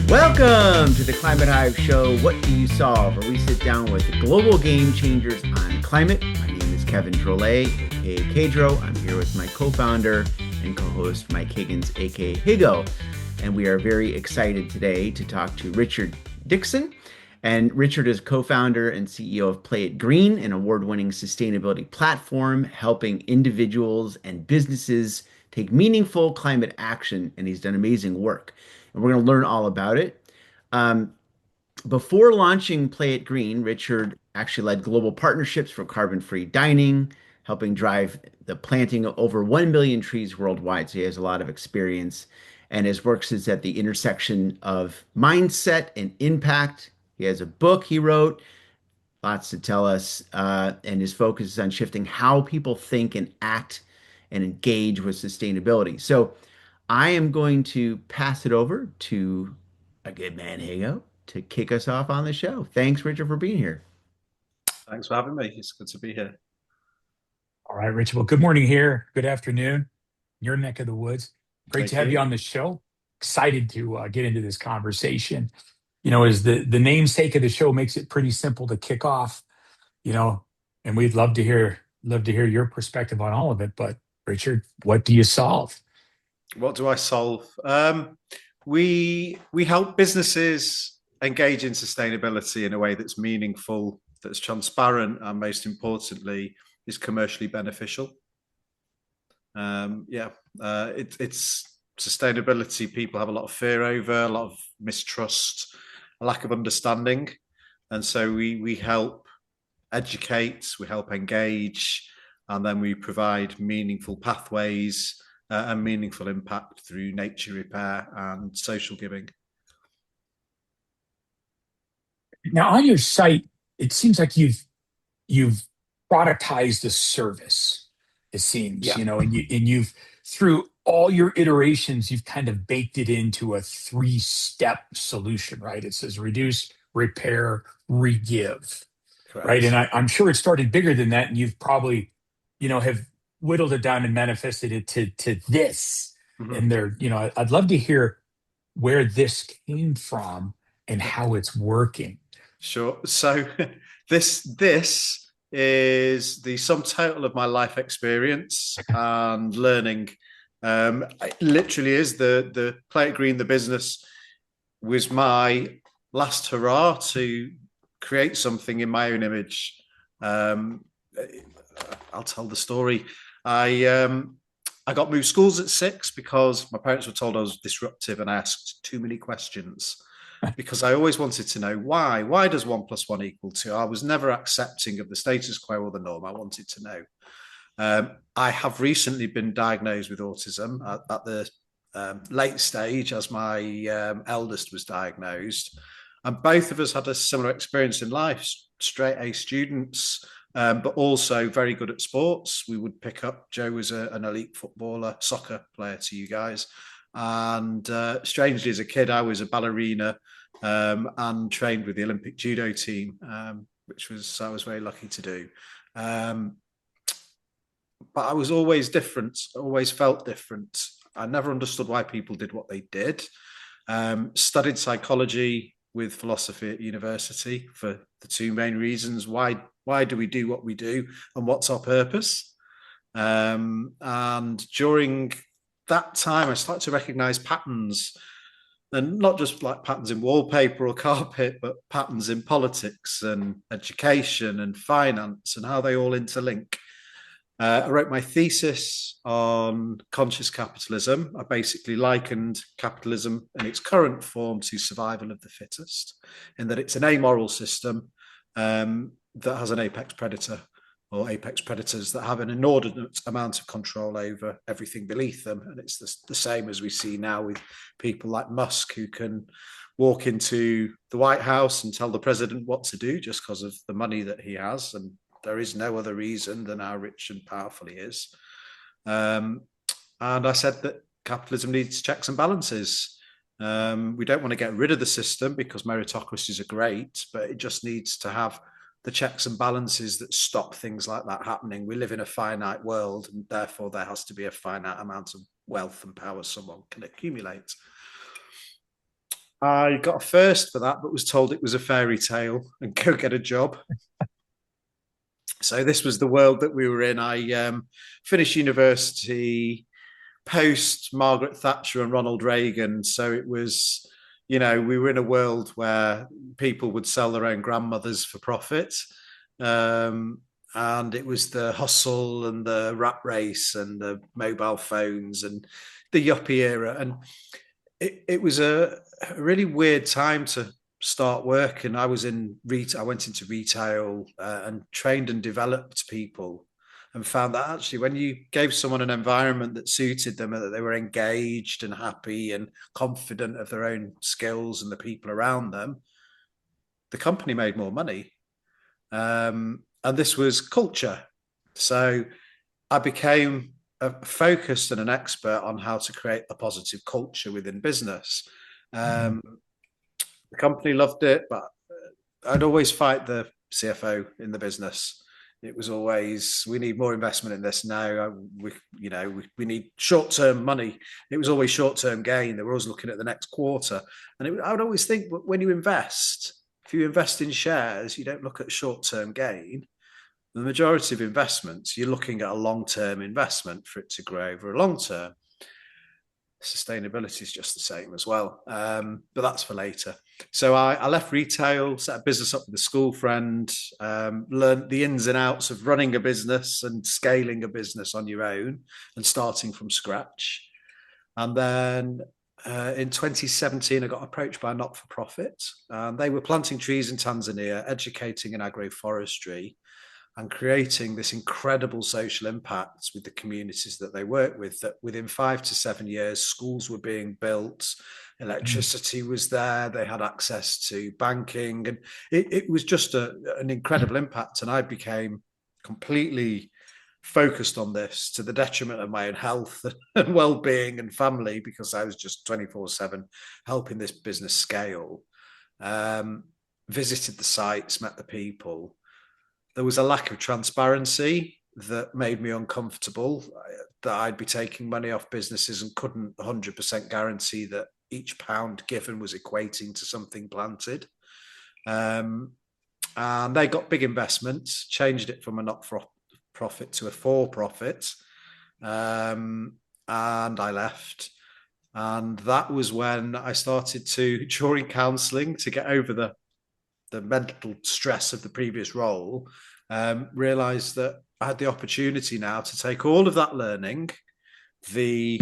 Welcome to the Climate Hive show. What do you solve? Where we sit down with global game changers on climate. My name is Kevin Drolet, aka Kedro. I'm here with my co-founder and co-host Mike Higgins, aka Higo. And we are very excited today to talk to Richard Dickson. And Richard is co-founder and CEO of Play It Green, an award-winning sustainability platform helping individuals and businesses take meaningful climate action. And he's done amazing work. And we're going to learn all about it. Um, Before launching Play It Green, Richard actually led global partnerships for carbon-free dining, helping drive the planting of over 1 million trees worldwide. So he has a lot of experience, and his work is at the intersection of mindset and impact. He has a book he wrote, lots to tell us, and his focus is on shifting how people think and act and engage with sustainability. So I am going to pass it over to a good man, Hago, to kick us off on the show. Thanks, Richard, for being here. Thanks for having me. It's good to be here. All right, Rich. Well, good morning here. Good afternoon. Your neck of the woods. Great to Thank have you you. on the show. Excited to get into this conversation. As the namesake of the show makes it pretty simple to kick off. And we'd love to hear your perspective on all of it. But Richard, what do you solve? What do I solve? We help businesses engage in sustainability in a way that's meaningful, that's transparent, and most importantly, is commercially beneficial. It's sustainability. People have a lot of fear over, a lot of mistrust, a lack of understanding, and so we help educate, we help engage, and then we provide meaningful pathways and meaningful impact through nature repair and social giving. Now, on your site, it seems like you've productized a service. It seems, Yeah, and you've through all your iterations, you've kind of baked it into a three-step solution, right? It says reduce, repair, re-give, right? And correct. I'm sure it started bigger than that, and you've probably, have whittled it down and manifested it to this. Mhm. And I'd love to hear where this came from and how it's working. Sure. So this is the sum total of my life experience and learning. It literally is the Play It Green, the business was my last hurrah to create something in my own image. Um, I'll tell the story. I got moved schools at 6 because my parents were told I was disruptive and I asked too many questions because I always wanted to know why. Why does 1 + 1 = 2? I was never accepting of the status quo or the norm. I wanted to know. I have recently been diagnosed with autism at the late stage as my eldest was diagnosed. And both of us had a similar experience in life, straight A students, but also very good at sports. We would pick up, Joe was an elite footballer, soccer player to you guys. And strangely, as a kid, I was a ballerina and trained with the Olympic judo team, which I was very lucky to do. But I was always different, always felt different. I never understood why people did what they did. Studied psychology with philosophy at university for the two main reasons. Why do we do what we do and what's our purpose? And during that time, I started to recognize patterns, and not just like patterns in wallpaper or carpet, but patterns in politics and education and finance and how they all interlink. I wrote my thesis on conscious capitalism. I basically likened capitalism in its current form to survival of the fittest, in that it's an amoral system that has an apex predator or apex predators that have an inordinate amount of control over everything beneath them. And it's the same as we see now with people like Musk, who can walk into the White House and tell the president what to do just because of the money that he has. And there is no other reason than how rich and powerful he is. And I said that capitalism needs checks and balances. We don't want to get rid of the system because meritocracies are great, but it just needs to have the checks and balances that stop things like that happening. We live in a finite world, and therefore there has to be a finite amount of wealth and power someone can accumulate. I got a first for that, but was told it was a fairy tale and go get a job. So this was the world that we were in. I finished university post Margaret Thatcher and Ronald Reagan. So it was, we were in a world where people would sell their own grandmothers for profit. And it was the hustle and the rat race and the mobile phones and the yuppie era. And it was a really weird time to start work. And I was in retail. I went into retail and trained and developed people, and found that actually when you gave someone an environment that suited them and that they were engaged and happy and confident of their own skills and the people around them, the company made more money. And this was culture. So I became focused and an expert on how to create a positive culture within business. The company loved it, but I'd always fight the CFO in the business. It was always, we need more investment in this now. We need short-term money. It was always short-term gain. They were always looking at the next quarter. And I would always think, when you invest, if you invest in shares, you don't look at short-term gain. The majority of investments, you're looking at a long-term investment for it to grow over a long term. Sustainability is just the same as well, but that's for later. So I left retail, set a business up with a school friend, learned the ins and outs of running a business and scaling a business on your own and starting from scratch. And then in 2017, I got approached by a not-for-profit. They were planting trees in Tanzania, educating in agroforestry, and creating this incredible social impact with the communities that they work with, that within 5 to 7 years, schools were being built, electricity was there, they had access to banking, and it was just an incredible impact. And I became completely focused on this to the detriment of my own health and well-being and family, because I was just 24/7 helping this business scale. Visited the sites, met the people. There was a lack of transparency that made me uncomfortable, that I'd be taking money off businesses and couldn't 100% guarantee that each pound given was equating to something planted. And they got big investments, changed it from a not-for-profit to a for-profit. And I left. And that was when I started during counselling, to get over the mental stress of the previous role, realized that I had the opportunity now to take all of that learning, the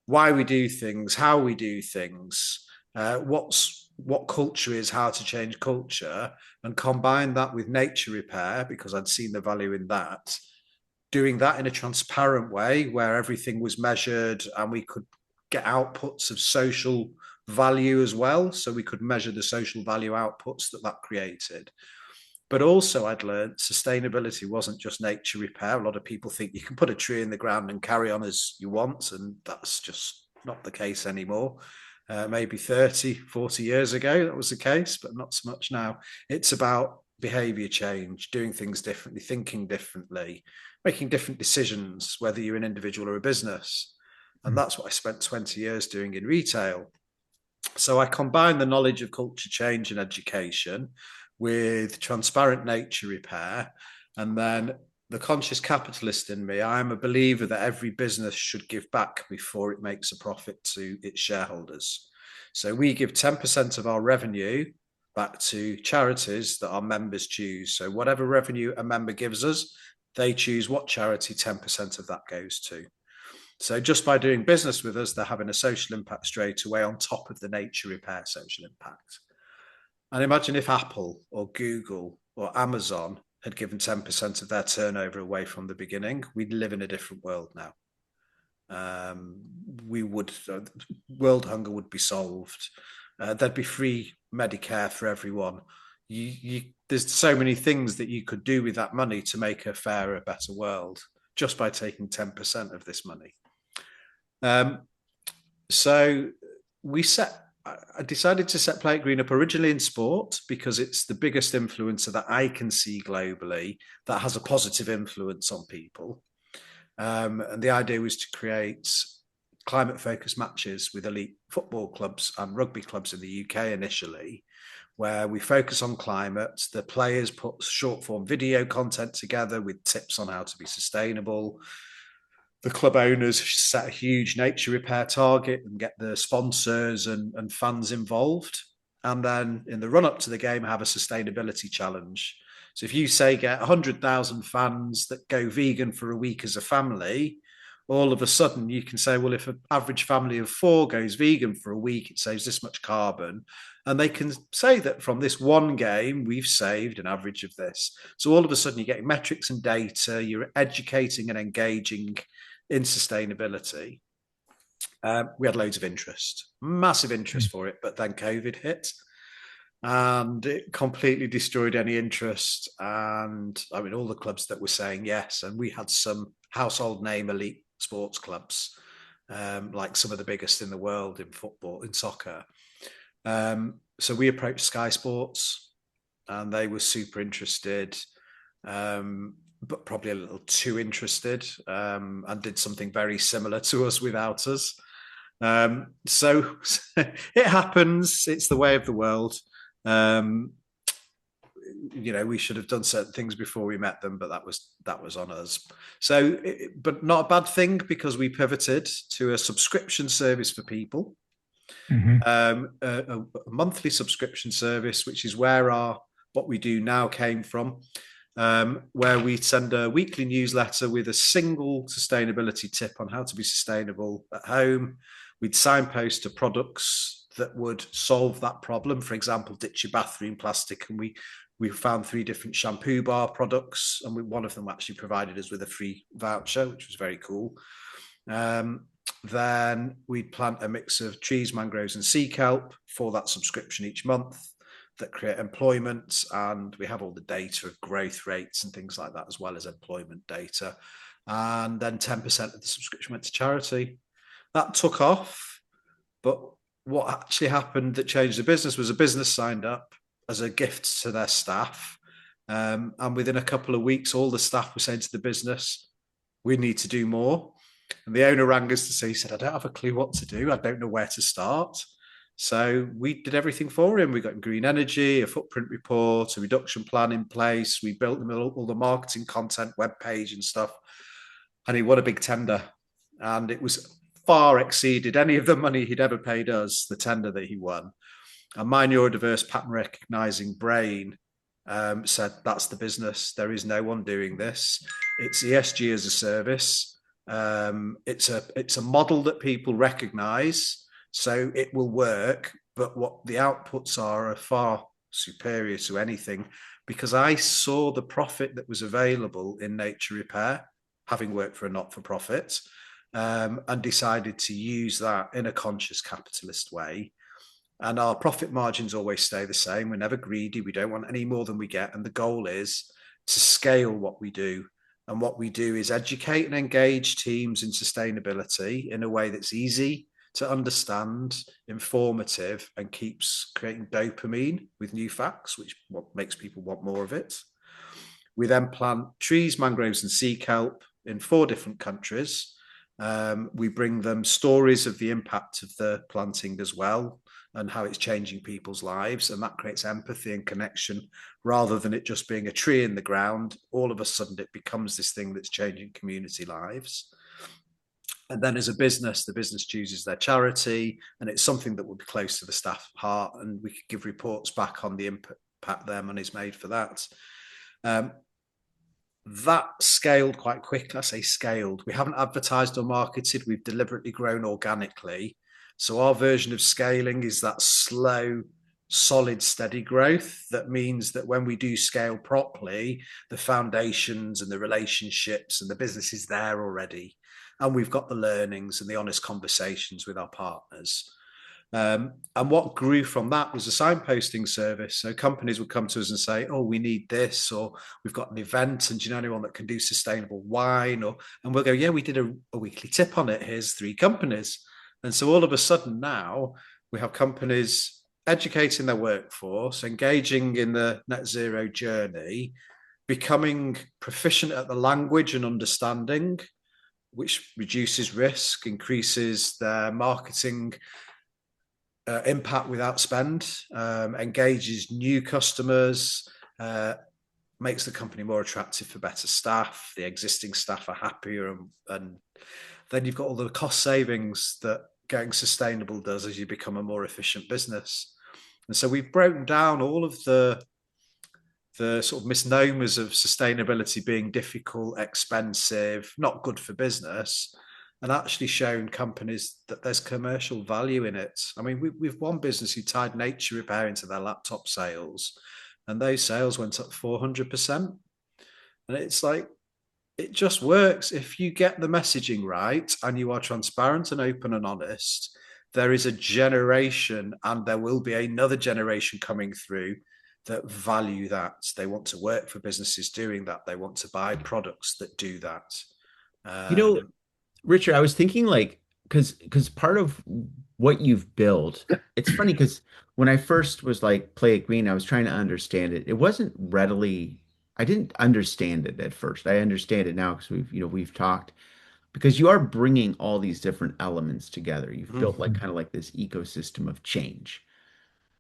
why we do things, how we do things, what culture is, how to change culture, and combine that with nature repair, because I'd seen the value in that, doing that in a transparent way where everything was measured and we could get outputs of social value as well. So we could measure the social value outputs that created. But also I'd learned sustainability wasn't just nature repair. A lot of people think you can put a tree in the ground and carry on as you want, and that's just not the case anymore. Maybe 30, 40 years ago, that was the case, but not so much now. It's about behavior change, doing things differently, thinking differently, making different decisions, whether you're an individual or a business. And that's what I spent 20 years doing in retail. So I combine the knowledge of culture change and education with transparent nature repair. And then the conscious capitalist in me, I am a believer that every business should give back before it makes a profit to its shareholders. So we give 10% of our revenue back to charities that our members choose. So whatever revenue a member gives us, they choose what charity 10% of that goes to. So just by doing business with us, they're having a social impact straight away on top of the nature repair social impact. And imagine if Apple or Google or Amazon had given 10% of their turnover away from the beginning, we'd live in a different world now. World hunger would be solved. There'd be free Medicare for everyone. There's so many things that you could do with that money to make a fairer, better world, just by taking 10% of this money. So I decided to set Play It Green up originally in sport, because it's the biggest influencer that I can see globally that has a positive influence on people. And the idea was to create climate-focused matches with elite football clubs and rugby clubs in the UK initially, where we focus on climate. The players put short-form video content together with tips on how to be sustainable. The club owners set a huge nature repair target and get the sponsors and fans involved. And then in the run-up to the game, have a sustainability challenge. So if you say get 100,000 fans that go vegan for a week as a family, all of a sudden you can say, well, if an average family of 4 goes vegan for a week, it saves this much carbon. And they can say that from this one game, we've saved an average of this. So all of a sudden you're getting metrics and data, you're educating and engaging in sustainability. We had loads of interest, massive interest for it, but then COVID hit and it completely destroyed any interest. And I mean, all the clubs that were saying yes, and we had some household name elite sports clubs, like some of the biggest in the world in football, in soccer. So we approached Sky Sports and they were super interested, but probably a little too interested, and did something very similar to us without us. So it happens. It's the way of the world. We should have done certain things before we met them, but that was on us. So, but not a bad thing, because we pivoted to a subscription service for people, a monthly subscription service, which is where what we do now came from, where we send a weekly newsletter with a single sustainability tip on how to be sustainable at home. We'd signpost to products that would solve that problem. For example, ditch your bathroom plastic, and we found 3 different shampoo bar products, and one of them actually provided us with a free voucher, which was very cool. Then we'd plant a mix of trees, mangroves and sea kelp for that subscription each month that create employment, and we have all the data of growth rates and things like that, as well as employment data. And then 10% of the subscription went to charity. That took off, but what actually happened that changed the business was a business signed up as a gift to their staff. And within a couple of weeks, all the staff were saying to the business, we need to do more. And the owner rang us to say, he said, I don't have a clue what to do. I don't know where to start. So we did everything for him. We got him green energy, a footprint report, a reduction plan in place. We built him all the marketing content, webpage and stuff. And he won a big tender. And it was far exceeded any of the money he'd ever paid us, the tender that he won. And my neurodiverse pattern recognizing brain said, that's the business. There is no one doing this. It's ESG as a service. It's a model that people recognize, so it will work. But what the outputs are far superior to anything, because I saw the profit that was available in nature repair, having worked for a not-for-profit, and decided to use that in a conscious capitalist way. And our profit margins always stay the same. We're never greedy. We don't want any more than we get. And the goal is to scale what we do. And what we do is educate and engage teams in sustainability in a way that's easy to understand, informative, and keeps creating dopamine with new facts, which makes people want more of it. We then plant trees, mangroves, and sea kelp in 4 different countries. We bring them stories of the impact of the planting as well, and how it's changing people's lives. And that creates empathy and connection, rather than it just being a tree in the ground. All of a sudden it becomes this thing that's changing community lives. And then as a business, the business chooses their charity, and it's something that will be close to the staff heart, and we could give reports back on the impact their money's made for that. That scaled quite quickly. I say scaled. We haven't advertised or marketed. We've deliberately grown organically. So our version of scaling is that slow, solid, steady growth. That means that when we do scale properly, the foundations and the relationships and the business is there already. And we've got the learnings and the honest conversations with our partners. And what grew from that was a signposting service. So companies would come to us and say, oh, we need this, or we've got an event, and do you know anyone that can do sustainable wine? And we'll go, yeah, we did a weekly tip on it. Here's 3 companies. And so all of a sudden now we have companies educating their workforce, engaging in the net zero journey, becoming proficient at the language and understanding, which reduces risk, increases their marketing impact without spend, engages new customers, makes the company more attractive for better staff. The existing staff are happier, and then you've got all the cost savings that going sustainable does as you become a more efficient business. And so we've broken down all of the sort of misnomers of sustainability being difficult, expensive, not good for business, and actually shown companies that there's commercial value in it. I mean, we've one business who tied nature repair into their laptop sales, and those sales went up 400%. And it's like, it just works. If you get the messaging right and you are transparent and open and honest, there is a generation, and there will be another generation coming through that value that. They want to work for businesses doing that. They want to buy products that do that. Richard, I was thinking like, because part of what you've built, it's funny because when I first was like Play It Green, I was trying to understand it. It wasn't readily, I didn't understand it at first. I understand it now because we've talked, because you are bringing all these different elements together. You've built like kind of like this ecosystem of change,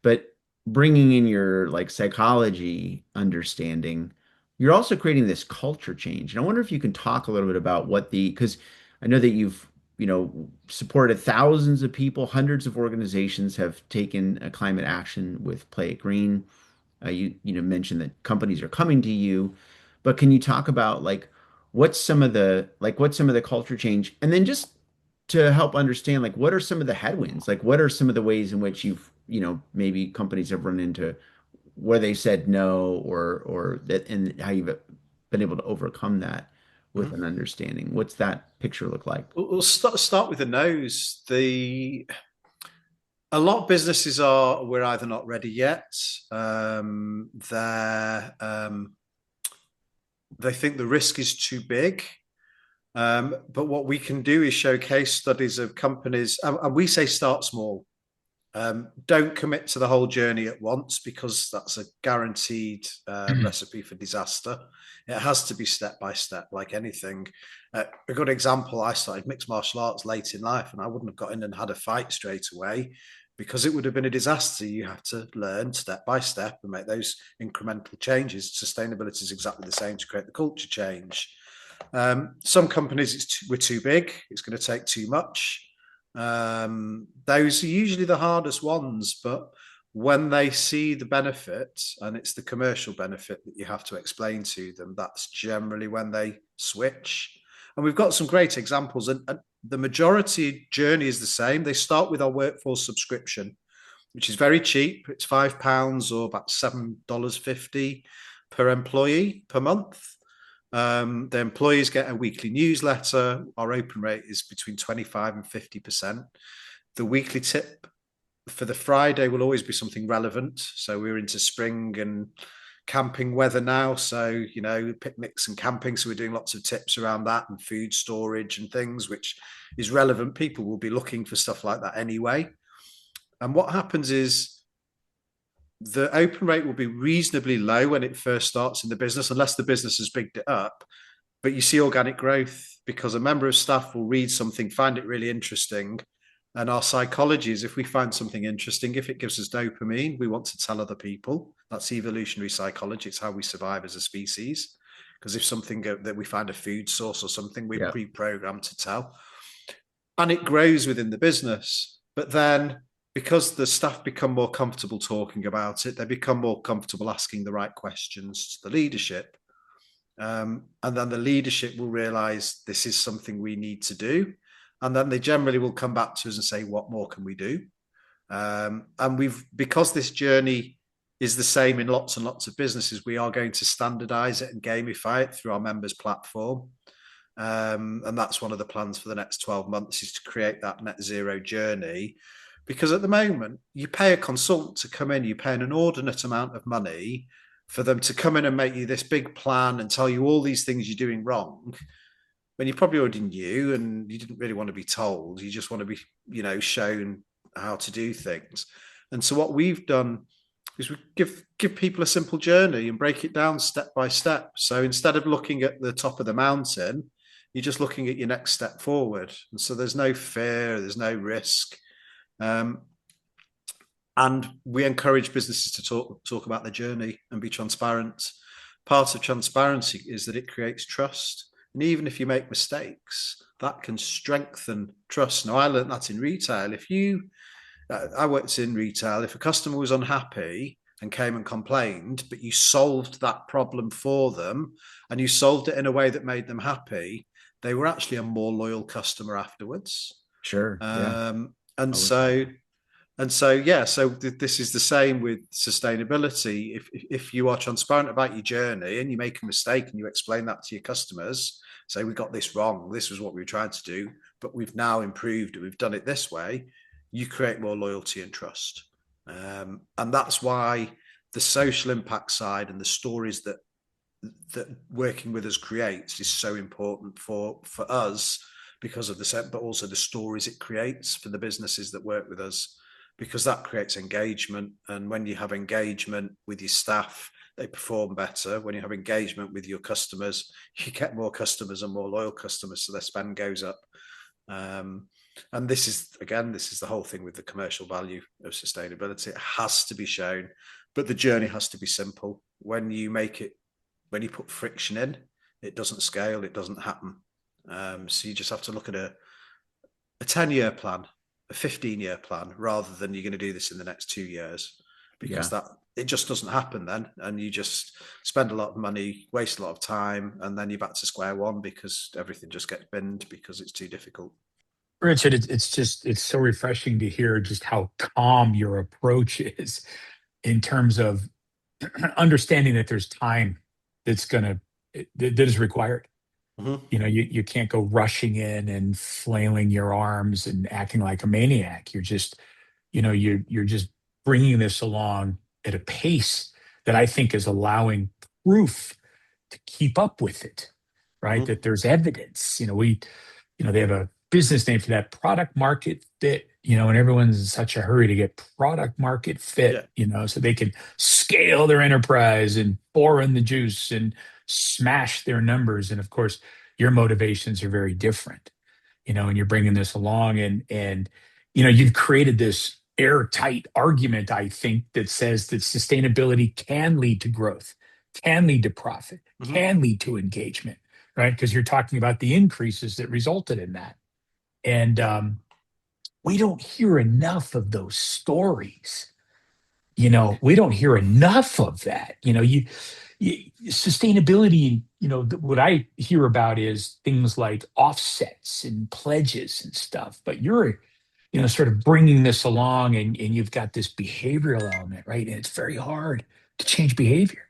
but bringing in your like psychology understanding, you're also creating this culture change. And I wonder if you can talk a little bit about because I know that you've, supported thousands of people, hundreds of organizations have taken a climate action with Play It Green. You mentioned that companies are coming to you, but can you talk about like what's some of the culture change, and then just to help understand like what are some of the headwinds, like what are some of the ways in which you've maybe companies have run into where they said no, or that, and how you've been able to overcome that with an understanding. What's that picture look like? We'll start with the no's. A lot of businesses we're either not ready yet. They think the risk is too big. But what we can do is show case studies of companies, and we say start small. Don't commit to the whole journey at once, because that's a guaranteed recipe for disaster. It has to be step by step, like anything. A good example, I started mixed martial arts late in life, and I wouldn't have got in and had a fight straight away, because it would have been a disaster. You have to learn step by step and make those incremental changes. Sustainability is exactly the same to create the culture change. Some companies, we're too big. It's going to take too much. Those are usually the hardest ones, but when they see the benefit, and it's the commercial benefit that you have to explain to them, that's generally when they switch. And we've got some great examples, and the majority journey is the same. They start with our workforce subscription, which is very cheap. It's £5 or about $7.50 per employee per month. The employees get a weekly newsletter. Our open rate is between 25 and 50%. The weekly tip for the Friday will always be something relevant. So we're into spring and camping weather now. So, picnics and camping. So we're doing lots of tips around that, and food storage and things, which is relevant. People will be looking for stuff like that anyway. And what happens is the open rate will be reasonably low when it first starts in the business, unless the business has bigged it up. But you see organic growth, because a member of staff will read something, find it really interesting. And our psychology is, if we find something interesting, if it gives us dopamine, we want to tell other people. That's evolutionary psychology. It's how we survive as a species. Because if something that we find a food source or something, we're pre-programmed to tell. And it grows within the business. But then, because the staff become more comfortable talking about it, they become more comfortable asking the right questions to the leadership. And then the leadership will realize this is something we need to do. And then they generally will come back to us and say, what more can we do? And because this journey is the same in lots and lots of businesses, we are going to standardize it and gamify it through our members platform. And that's one of the plans for the next 12 months, is to create that net zero journey. Because at the moment, you pay a consultant to come in, you pay an inordinate amount of money for them to come in and make you this big plan and tell you all these things you're doing wrong, when you probably already knew, and you didn't really want to be told. You just want to be, shown how to do things. And so what we've done is we give people a simple journey and break it down step by step. So instead of looking at the top of the mountain, You're just looking at your next step forward. And so there's no fear, there's no risk. And we encourage businesses to talk about their journey and be transparent. Part of transparency is that it creates trust. And even if you make mistakes, that can strengthen trust. Now, I learned that in retail. I worked in retail. If a customer was unhappy and came and complained, but you solved that problem for them and you solved it in a way that made them happy, they were actually a more loyal customer afterwards. Sure. Yeah. So this is the same with sustainability. If you are transparent about your journey and you make a mistake and you explain that to your customers, say we got this wrong, this was what we were trying to do, but we've now improved it, we've done it this way, you create more loyalty and trust. And that's why the social impact side and the stories that working with us creates is so important for us because of but also the stories it creates for the businesses that work with us, because that creates engagement. And when you have engagement with your staff, they perform better. When you have engagement with your customers, you get more customers and more loyal customers, so their spend goes up. And this is the whole thing with the commercial value of sustainability. It has to be shown, but the journey has to be simple. When you put friction in, it doesn't scale, it doesn't happen. So you just have to look at a 10-year plan, a 15-year plan, rather than you're going to do this in the next 2 years, because it just doesn't happen then. And you just spend a lot of money, waste a lot of time, and then you're back to square one because everything just gets binned because it's too difficult. Richard, it's so refreshing to hear just how calm your approach is in terms of understanding that there's time that is required. Mm-hmm. You know, you can't go rushing in and flailing your arms and acting like a maniac. You're just bringing this along at a pace that I think is allowing proof to keep up with it, right? Mm-hmm. That there's evidence. They have a business name for that, product market fit, and everyone's in such a hurry to get product market fit, so they can scale their enterprise and pour in the juice and smash their numbers. And of course, your motivations are very different, and you're bringing this along and you've created this airtight argument, I think, that says that sustainability can lead to growth, can lead to profit, mm-hmm. can lead to engagement, right? Because you're talking about the increases that resulted in that. And we don't hear enough of those stories. We don't hear enough of that. Sustainability, what I hear about is things like offsets and pledges and stuff. But you're, sort of bringing this along and you've got this behavioral element, right? And it's very hard to change behavior,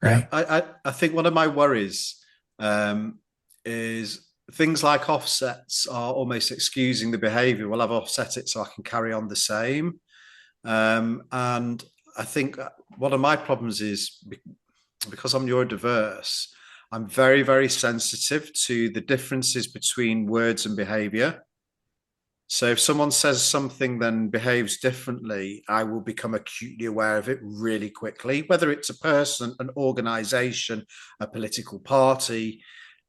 right? Yeah, I think one of my worries is things like offsets are almost excusing the behavior. Well, I've offset it so I can carry on the same. And I think one of my problems is because I'm neurodiverse, I'm very, very sensitive to the differences between words and behavior. So if someone says something then behaves differently, I will become acutely aware of it really quickly, whether it's a person, an organization, a political party,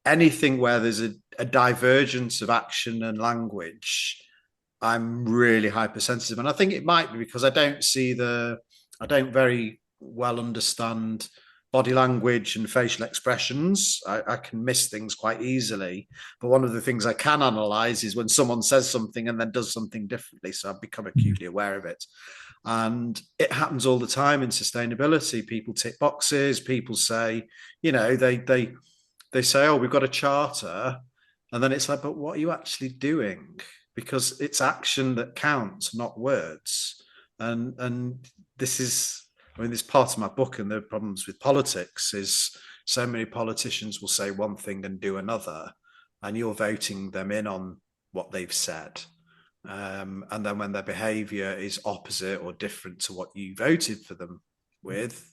anything where there's a divergence of action and language. I'm really hypersensitive. And I think it might be because I don't very well understand body language and facial expressions. I can miss things quite easily. But one of the things I can analyze is when someone says something and then does something differently. So I've become acutely aware of it. And it happens all the time in sustainability. People tick boxes. People say, they say, oh, we've got a charter. And then it's like, but what are you actually doing? Because it's action that counts, not words. And this is, this part of my book, and the problems with politics is so many politicians will say one thing and do another, and you're voting them in on what they've said. And then when their behavior is opposite or different to what you voted for them with,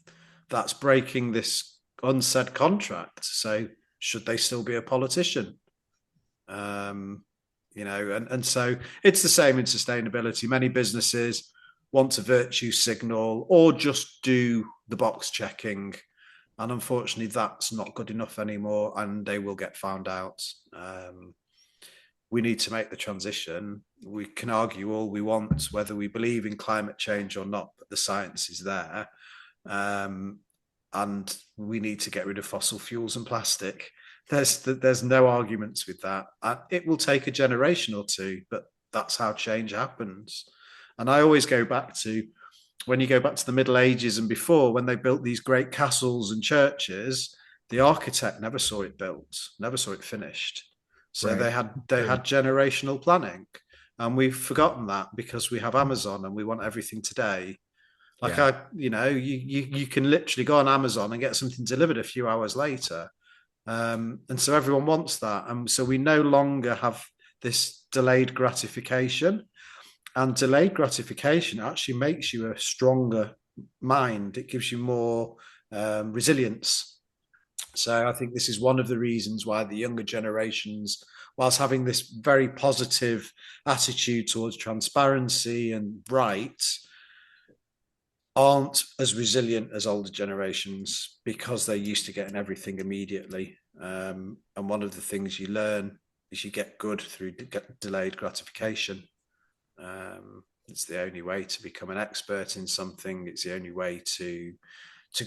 that's breaking this unsaid contract. So should they still be a politician? And so it's the same in sustainability. Many businesses want to virtue signal or just do the box checking. And unfortunately, that's not good enough anymore, and they will get found out. We need to make the transition. We can argue all we want whether we believe in climate change or not, but the science is there. And we need to get rid of fossil fuels and plastic. There's no arguments with that. It will take a generation or two, but that's how change happens. And I always go back to when you go back to the Middle Ages and before, when they built these great castles and churches, the architect never saw it built, never saw it finished. So Right. they had generational planning, and we've forgotten that because we have Amazon and we want everything today. Like Yeah. you can literally go on Amazon and get something delivered a few hours later, and so everyone wants that, and so we no longer have this delayed gratification. And delayed gratification actually makes you a stronger mind. It gives you more resilience. So I think this is one of the reasons why the younger generations, whilst having this very positive attitude towards transparency and rights, aren't as resilient as older generations because they're used to getting everything immediately. And one of the things you learn is you get good through delayed gratification. It's the only way to become an expert in something. It's the only way to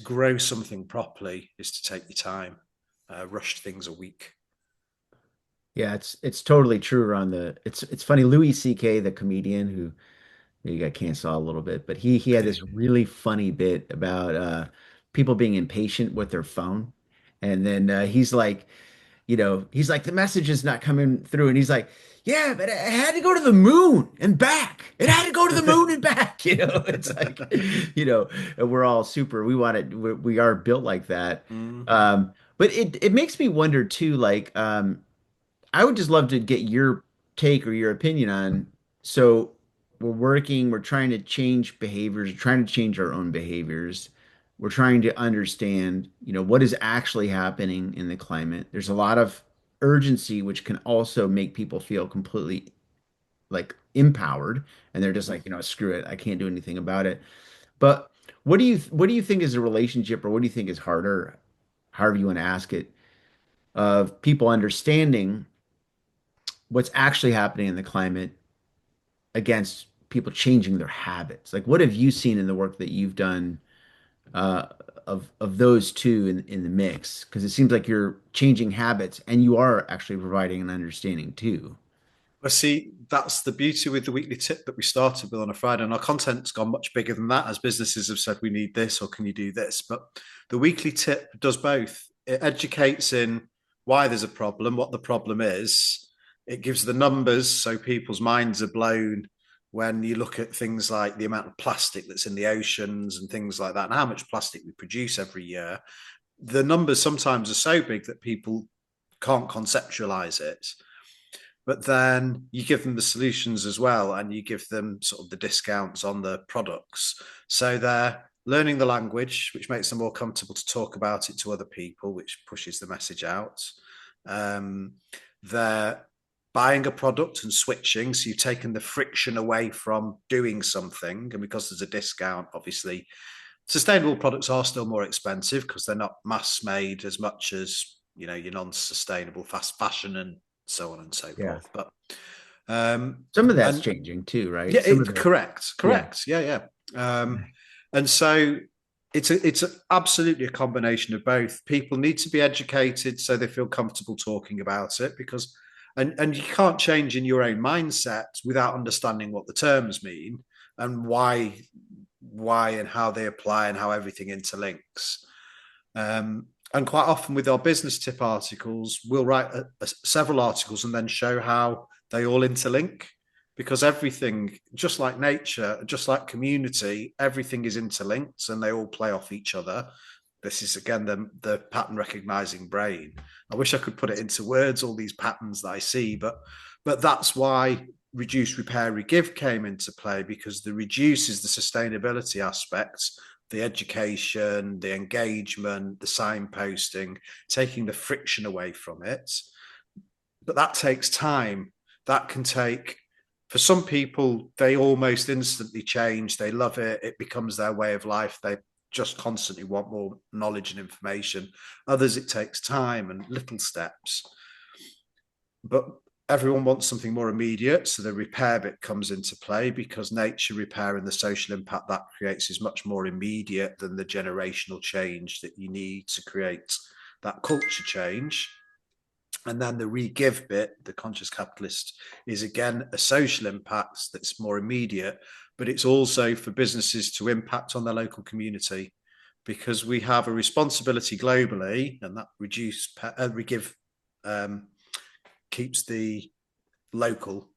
grow something properly is to take your time. Rushed things are weak. Yeah, it's totally true on the it's funny. Louis C.K., the comedian who he got canceled a little bit, but he had this really funny bit about people being impatient with their phone. And then he's like, he's like, the message is not coming through. And he's like, yeah, but it had to go to the moon and back. It had to go to the moon and back. It's like, and we're all super, we are built like that. But it makes me wonder too, like, I would just love to get your take or your opinion on. So we're trying to change behaviors, we're trying to change our own behaviors. We're trying to understand, what is actually happening in the climate. There's a lot of urgency, which can also make people feel completely like empowered, and they're just like, screw it, I can't do anything about it. But what do you think is the relationship, or what do you think is harder, however you want to ask it, of people understanding what's actually happening in the climate against people changing their habits? Like, what have you seen in the work that you've done uh, of those two in the mix? Because it seems like you're changing habits and you are actually providing an understanding too. Well, see, that's the beauty with the weekly tip that we started with on a Friday. And our content's gone much bigger than that, as businesses have said, we need this, or can you do this? But the weekly tip does both. It educates in why there's a problem, what the problem is. It gives the numbers so people's minds are blown when you look at things like the amount of plastic that's in the oceans and things like that, and how much plastic we produce every year. The numbers sometimes are so big that people can't conceptualize it. But then you give them the solutions as well, and you give them sort of the discounts on the products. So they're learning the language, which makes them more comfortable to talk about it to other people, which pushes the message out. They're buying a product and switching. So you've taken the friction away from doing something. And because there's a discount, obviously, sustainable products are still more expensive because they're not mass made as much as, your non-sustainable fast fashion and so on and so Yeah. forth. But Some of that's changing too, right? yeah, Some of correct. Yeah. And so it's absolutely a combination of both. People need to be educated so they feel comfortable talking about it, because and you can't change in your own mindset without understanding what the terms mean and why and how they apply and how everything interlinks. And quite often with our business tip articles, we'll write several articles and then show how they all interlink, because everything, just like nature, just like community, everything is interlinked and they all play off each other. This is, again, the pattern recognizing brain. I wish I could put it into words, all these patterns that I see, but that's why reduce, repair, regive came into play, because the reduce is the sustainability aspects, the education, the engagement, the signposting, taking the friction away from it. But that takes time. That can take, for some people, they almost instantly change. They love it. It becomes their way of life. just constantly want more knowledge and information. Others, it takes time and little steps. But everyone wants something more immediate, so the repair bit comes into play, because nature repair and the social impact that creates is much more immediate than the generational change that you need to create that culture change. And then the re-give bit, the conscious capitalist, is again a social impact that's more immediate, but it's also for businesses to impact on their local community, because we have a responsibility globally, and that re-give keeps the local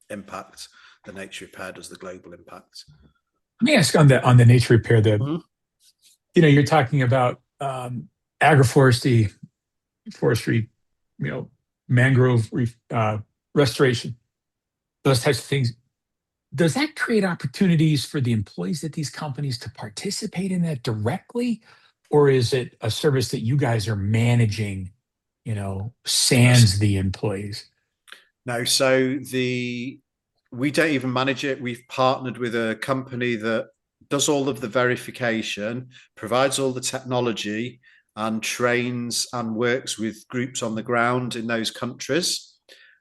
impact. The nature repair does the global impact. Let me ask on the nature repair. You're talking about agroforestry, forestry, mangrove restoration, those types of things. Does that create opportunities for the employees at these companies to participate in that directly, or is it a service that you guys are managing? Sans the employees? No, so we don't even manage it. We've partnered with a company that does all of the verification, provides all the technology, and trains and works with groups on the ground in those countries.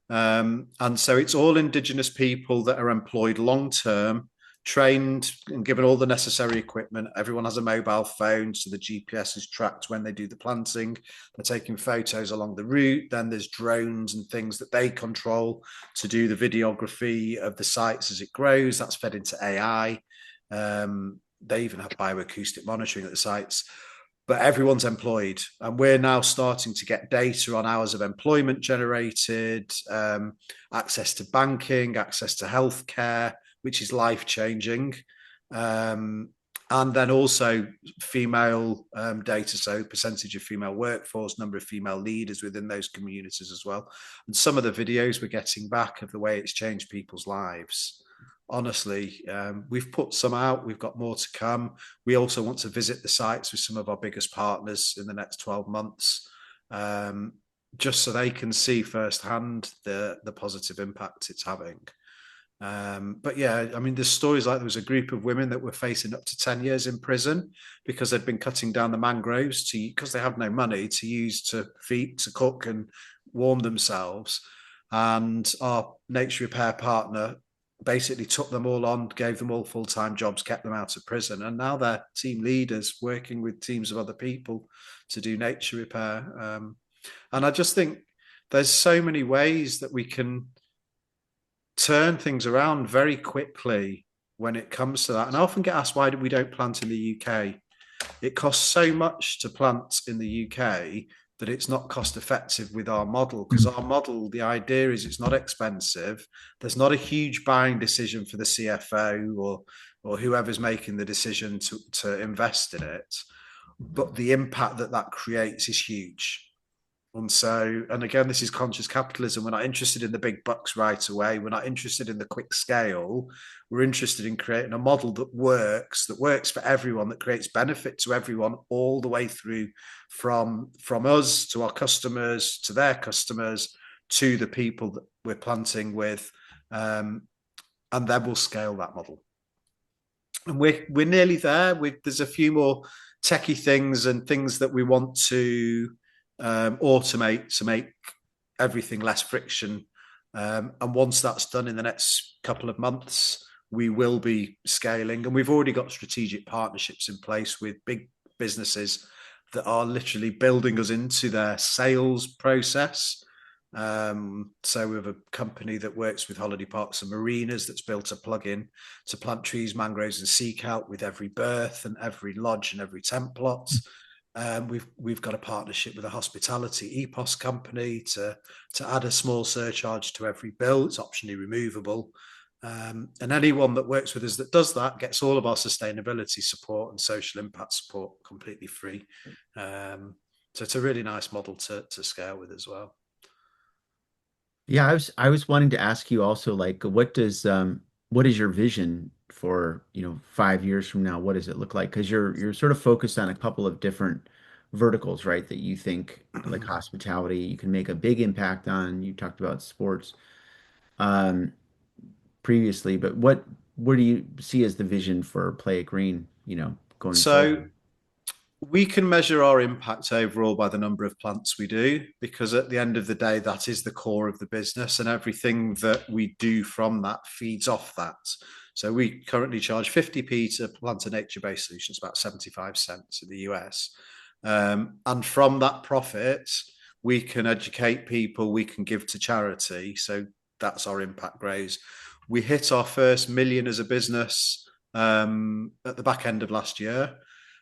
And so it's all indigenous people that are employed long term, trained and given all the necessary equipment. Everyone has a mobile phone, so the GPS is tracked when they do the planting. They're taking photos along the route. Then there's drones and things that they control to do the videography of the sites as it grows. That's fed into AI. They even have bioacoustic monitoring at the sites. But everyone's employed, and we're now starting to get data on hours of employment generated, access to banking, access to healthcare, which is life-changing. And then also female data, so percentage of female workforce, number of female leaders within those communities as well. And some of the videos we're getting back of the way it's changed people's lives. Honestly, we've put some out. We've got more to come. We also want to visit the sites with some of our biggest partners in the next 12 months, just so they can see firsthand the positive impact it's having. But yeah, I mean, there's stories like there was a group of women that were facing up to 10 years in prison because they'd been cutting down the mangroves because they have no money to use to feed, to cook and warm themselves. And our nature repair partner basically took them all on, gave them all full-time jobs, kept them out of prison. And now they're team leaders working with teams of other people to do nature repair. And I just think there's so many ways that we can turn things around very quickly when it comes to that. And I often get asked why we don't plant in the UK. It costs so much to plant in the UK that it's not cost effective with our model, because our model, the idea is it's not expensive. There's not a huge buying decision for the CFO or whoever's making the decision to invest in it, but the impact that creates is huge. And again, this is conscious capitalism. We're not interested in the big bucks right away. We're not interested in the quick scale. We're interested in creating a model that works for everyone, that creates benefit to everyone all the way through from us to our customers, to their customers, to the people that we're planting with. And then we'll scale that model. And we're nearly there. There's a few more techie things and things that we want to automate to make everything less friction. And once that's done in the next couple of months, we will be scaling. And we've already got strategic partnerships in place with big businesses that are literally building us into their sales process. So we have a company that works with holiday parks and marinas that's built a plugin to plant trees, mangroves and sea kelp with every berth and every lodge and every tent plot. We've got a partnership with a hospitality EPOS company to add a small surcharge to every bill. It's optionally removable. And anyone that works with us that does that gets all of our sustainability support and social impact support completely free. So it's a really nice model to scale with as well. Yeah, I was wanting to ask you also, like, what is your vision for, 5 years from now? What does it look like? Because you're sort of focused on a couple of different verticals, right? That you think, like hospitality, you can make a big impact on. You talked about sports previously, but what do you see as the vision for Play It Green, going So forward? we can measure our impact overall by the number of plants we do, because at the end of the day, that is the core of the business, and everything that we do from that feeds off that. So we currently charge 50p to plant a nature-based solution, it's about 75 cents in the US. And from that profit, we can educate people, we can give to charity. So that's our impact grows. We hit our first million as a business at the back end of last year.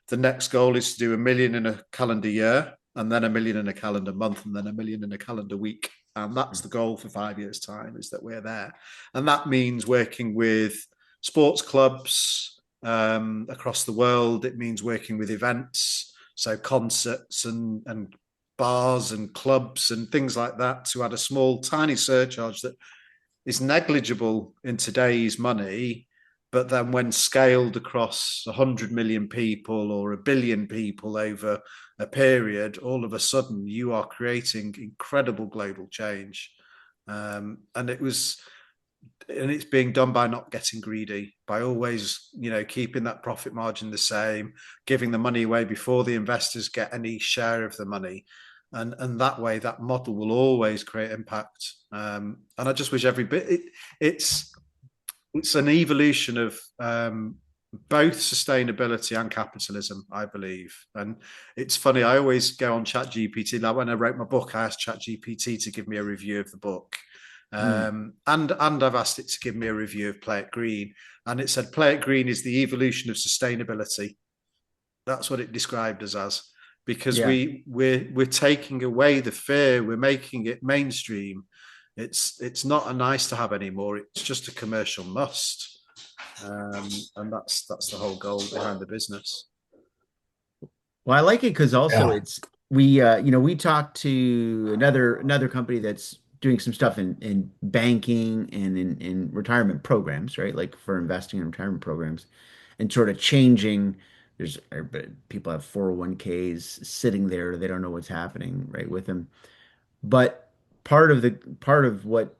The next goal is to do 1 million in a calendar year, and then 1 million in a calendar month, and then 1 million in a calendar week. And that's the goal for 5 years' time, is that we're there. And that means working with sports clubs across the world. It means working with events, so concerts and bars and clubs and things like that, to add a small, tiny surcharge that is negligible in today's money, but then when scaled across 100 million people or 1 billion people over a period, all of a sudden you are creating incredible global change. And it's being done by not getting greedy, by always, keeping that profit margin the same, giving the money away before the investors get any share of the money. And that way, that model will always create impact. And I just wish it's an evolution of both sustainability and capitalism, I believe. And it's funny, I always go on ChatGPT. Like when I wrote my book, I asked ChatGPT to give me a review of the book. And I've asked it to give me a review of Play It Green. And it said, Play It Green is the evolution of sustainability. That's what it described us as. Because we're taking away the fear, we're making it mainstream. It's not a nice to have anymore. It's just a commercial must, and that's the whole goal behind the business. Well, I like it because also we talked to another company that's doing some stuff in banking and in retirement programs, right? Like for investing in retirement programs and sort of changing. There's people have 401ks sitting there, they don't know what's happening, right, with them. But part of what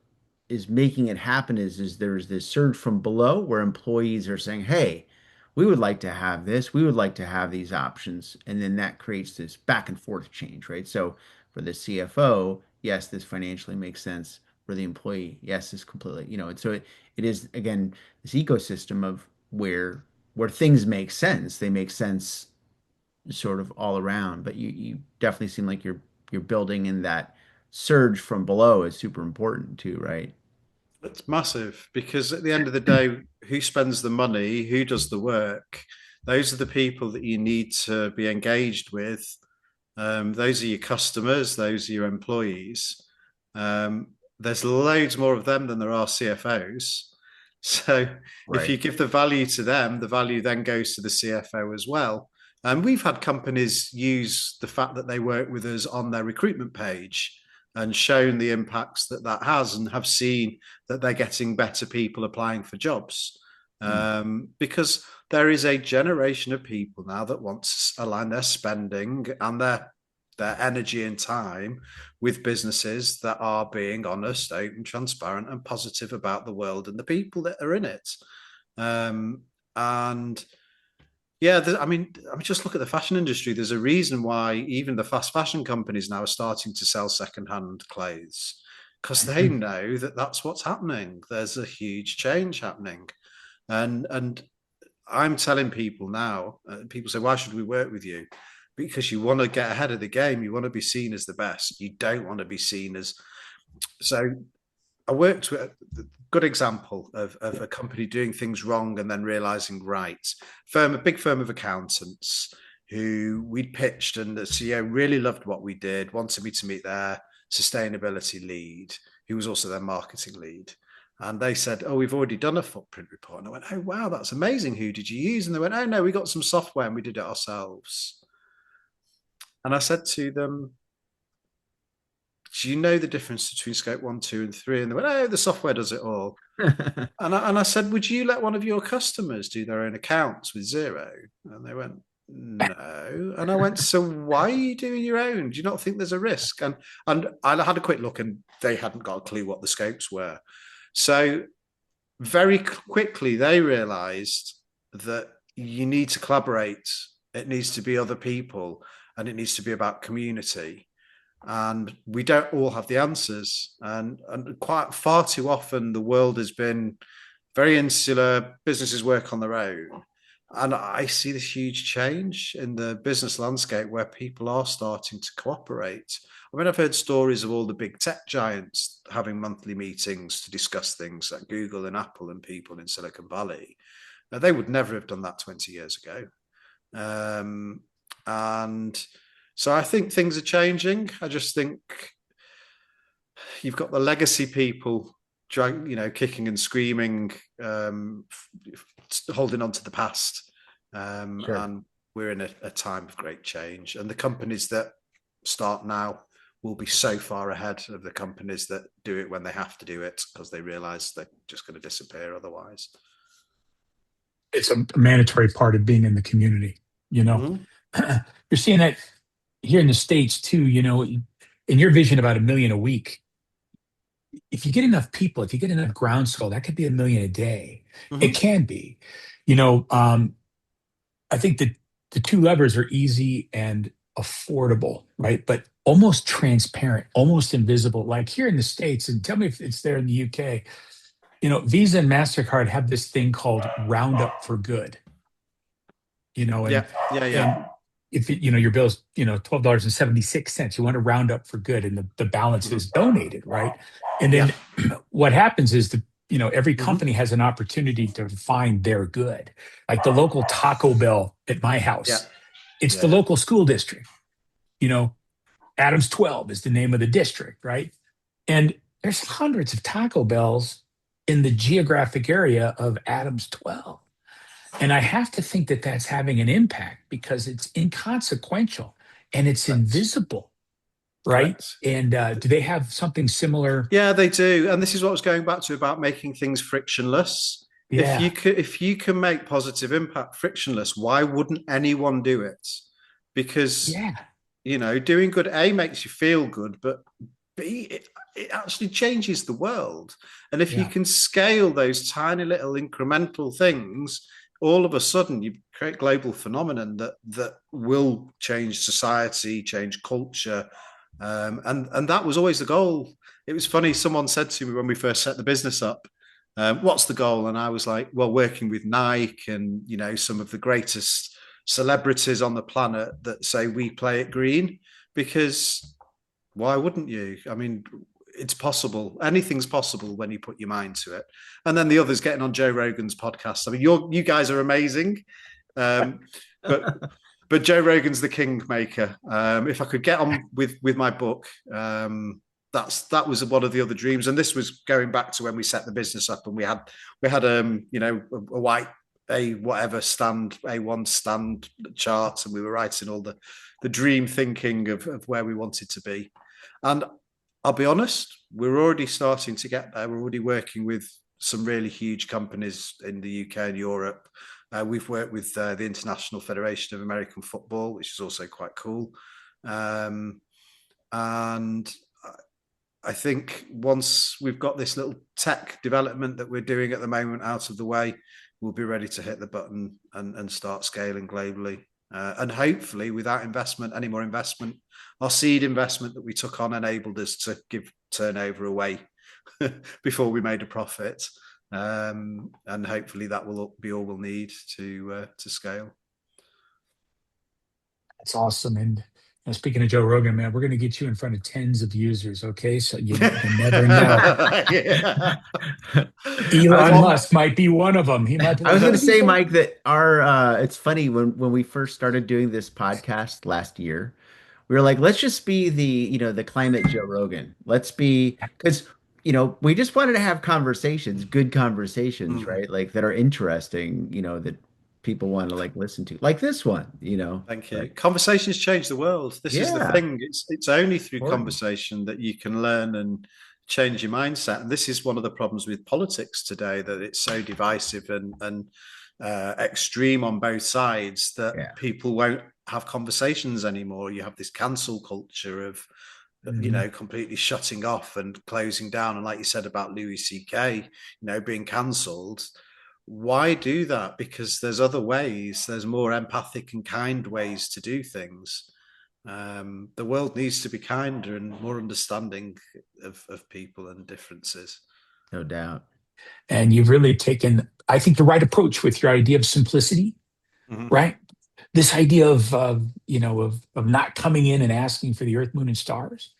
is making it happen is there's this surge from below where employees are saying, "Hey, we would like to have this. We would like to have these options." And then that creates this back and forth change, right? So for the CFO, yes, this financially makes sense. For the employee, yes, this completely, and so it is again this ecosystem of where things make sense. They make sense sort of all around, but you definitely seem like you're building in that surge from below is super important too, right? It's massive, because at the end of the day, who spends the money, who does the work? Those are the people that you need to be engaged with. Those are your customers, those are your employees. There's loads more of them than there are CFOs. So if you Right. give the value to them, the value then goes to the CFO as well. And we've had companies use the fact that they work with us on their recruitment page and shown the impacts that that has, and have seen that they're getting better people applying for jobs. Hmm. Because there is a generation of people now that want to align their spending and their energy and time with businesses that are being honest, open, transparent, and positive about the world and the people that are in it. And yeah, I mean, just look at the fashion industry. There's a reason why even the fast fashion companies now are starting to sell secondhand clothes, because they know that that's what's happening. There's a huge change happening, and I'm telling people now. People say, "Why should we work with you?" Because you want to get ahead of the game. You want to be seen as the best. You don't want to be seen as so. I worked with a good example of a company doing things wrong and then realizing right. A big firm of accountants who we'd pitched, and the CEO really loved what we did, wanted me to meet their sustainability lead, who was also their marketing lead. And they said, "Oh, we've already done a footprint report." And I went, "Oh, wow, that's amazing. Who did you use?" And they went, "Oh, no, we got some software and we did it ourselves." And I said to them, "Do you know the difference between scope 1, 2, and 3?" And they went, "Oh, the software does it all." And I said, "Would you let one of your customers do their own accounts with zero?" And they went, "No." And I went, "So why are you doing your own? Do you not think there's a risk?" And I had a quick look, and they hadn't got a clue what the scopes were. So very quickly, they realized that you need to collaborate. It needs to be other people, and it needs to be about community. And we don't all have the answers. And quite far too often, the world has been very insular. Businesses work on their own. And I see this huge change in the business landscape where people are starting to cooperate. I mean, I've heard stories of all the big tech giants having monthly meetings to discuss things like Google and Apple and people in Silicon Valley. Now, they would never have done that 20 years ago. And so I think things are changing. I just think you've got the legacy people, kicking and screaming, holding on to the past. Sure. And we're in a time of great change. And the companies that start now will be so far ahead of the companies that do it when they have to do it, because they realize they're just going to disappear otherwise. It's a mandatory part of being in the community, You're seeing that here in the States too, in your vision about 1 million a week. If you get enough people, if you get enough groundswell, that could be 1 million a day. It can be. I think that the two levers are easy and affordable, right? But almost transparent, almost invisible. Like here in the States, and tell me if it's there in the UK, Visa and MasterCard have this thing called Roundup for Good. Yeah. And if your bill is $12.76, you want to round up for good, and the balance is donated, right? And then what happens is every company has an opportunity to find their good. Like the local Taco Bell at my house, it's the local school district. Adams 12 is the name of the district, right? And there's hundreds of Taco Bells in the geographic area of Adams 12. And I have to think that that's having an impact because it's inconsequential and it's invisible, right? Correct. And do they have something similar? Yeah, they do. And this is what I was going back to about making things frictionless. Yeah. If you can make positive impact frictionless, why wouldn't anyone do it? Because, doing good, A, makes you feel good, but B, it actually changes the world. And if you can scale those tiny little incremental things, all of a sudden you create global phenomenon that will change society, change culture. And that was always the goal. It was funny. Someone said to me when we first set the business up, what's the goal? And I was like, well, working with Nike and, some of the greatest celebrities on the planet that say we play it green, because why wouldn't you? I mean, it's possible. Anything's possible when you put your mind to it. And then the others getting on Joe Rogan's podcast. I mean, you guys are amazing. But Joe Rogan's the king maker. If I could get on with my book, that was one of the other dreams. And this was going back to when we set the business up and we had a white A1 stand charts, and we were writing all the dream thinking of where we wanted to be. And I'll be honest, we're already starting to get there. We're already working with some really huge companies in the UK and Europe. We've worked with the International Federation of American Football, which is also quite cool. And I think once we've got this little tech development that we're doing at the moment out of the way, we'll be ready to hit the button and start scaling globally. And hopefully without any more investment, our seed investment that we took on enabled us to give turnover away before we made a profit. And hopefully that will be all we'll need to scale. That's awesome. And speaking of Joe Rogan, man, we're going to get you in front of tens of users, okay? So you never know. Elon Musk might be one of them. He might. I was going to say, Mike, that it's funny when we first started doing this podcast last year, we were like, let's just be the climate Joe Rogan. Let's be, because we just wanted to have conversations, good conversations, right? Like that are interesting, that people want to listen to, like this one, Thank you. Conversations change the world. This is the thing. It's only through conversation that you can learn and change your mindset. And this is one of the problems with politics today, that it's so divisive and extreme on both sides that people won't have conversations anymore. You have this cancel culture of completely shutting off and closing down. And like you said about Louis C.K., being cancelled. why do that? Because there's other ways. There's more empathic and kind ways to do things. The world needs to be kinder and more understanding of people and differences. No doubt. And you've really taken, I think, the right approach with your idea of simplicity, right? This idea of not coming in and asking for the earth, moon, and stars,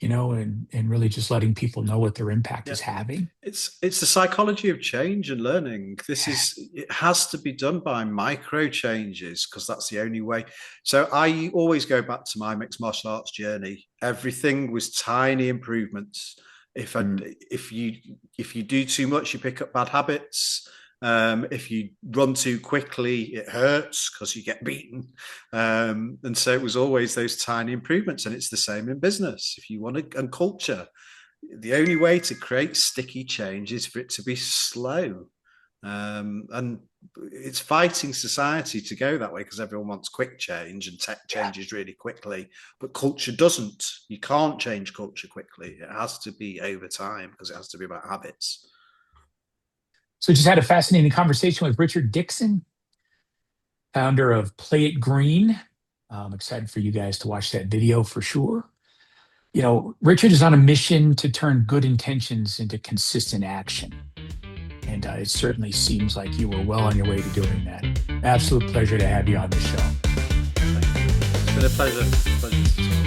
and really just letting people know what their impact is having. It's the psychology of change and learning. It has to be done by micro changes, because that's the only way. So I always go back to my mixed martial arts journey. Everything was tiny improvements. If you do too much, you pick up bad habits. If you run too quickly, it hurts because you get beaten. And so it was always those tiny improvements. And it's the same in business. If you want to, and culture, the only way to create sticky change is for it to be slow. And it's fighting society to go that way, because everyone wants quick change and tech changes really quickly, but culture doesn't. You can't change culture quickly. It has to be over time, because it has to be about habits. So just had a fascinating conversation with Richard Dickson, founder of Play It Green. I'm excited for you guys to watch that video for sure. Richard is on a mission to turn good intentions into consistent action. And it certainly seems like you were well on your way to doing that. Absolute pleasure to have you on the show. Thank you. It's been a pleasure.